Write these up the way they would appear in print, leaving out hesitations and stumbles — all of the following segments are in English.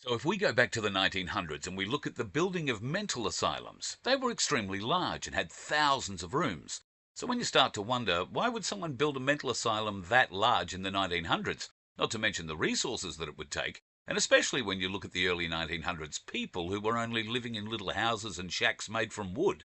So if we go back to the 1900s and we look at the building of mental asylums, they were extremely large and had thousands of rooms. So when you start to wonder, why would someone build a mental asylum that large in the 1900s? Not to mention the resources that it would take, and especially when you look at the early 1900s people who were only living in little houses and shacks made from wood.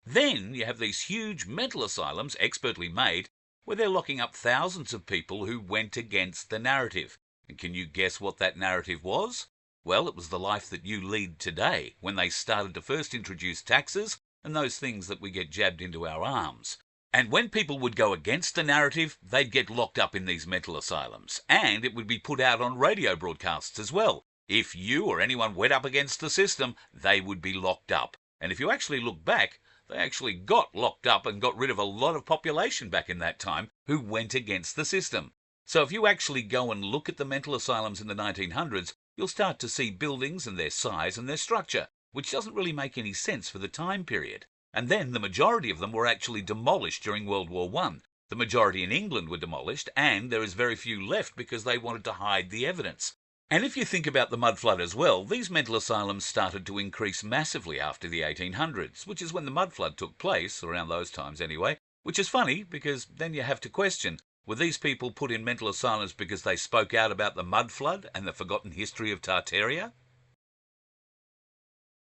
Then you have these huge mental asylums, expertly made, where they're locking up thousands of people who went against the narrative. And can you guess what that narrative was? Well, it was the life that you lead today, when they started to first introduce taxes and those things that we get jabbed into our arms. And when people would go against the narrative, they'd get locked up in these mental asylums. And it would be put out on radio broadcasts as well. If you or anyone went up against the system, they would be locked up. And if you actually look back, they actually got locked up and got rid of a lot of population back in that time who went against the system. So if you actually go and look at the mental asylums in the 1900s, you'll start to see buildings and their size and their structure, which doesn't really make any sense for the time period. And then the majority of them were actually demolished during World War I. The majority in England were demolished, and there is very few left because they wanted to hide the evidence. And if you think about the mudflood as well, these mental asylums started to increase massively after the 1800s, which is when the mudflood took place, around those times anyway, which is funny because then you have to question, were these people put in mental asylums because they spoke out about the mudflood and the forgotten history of Tartaria?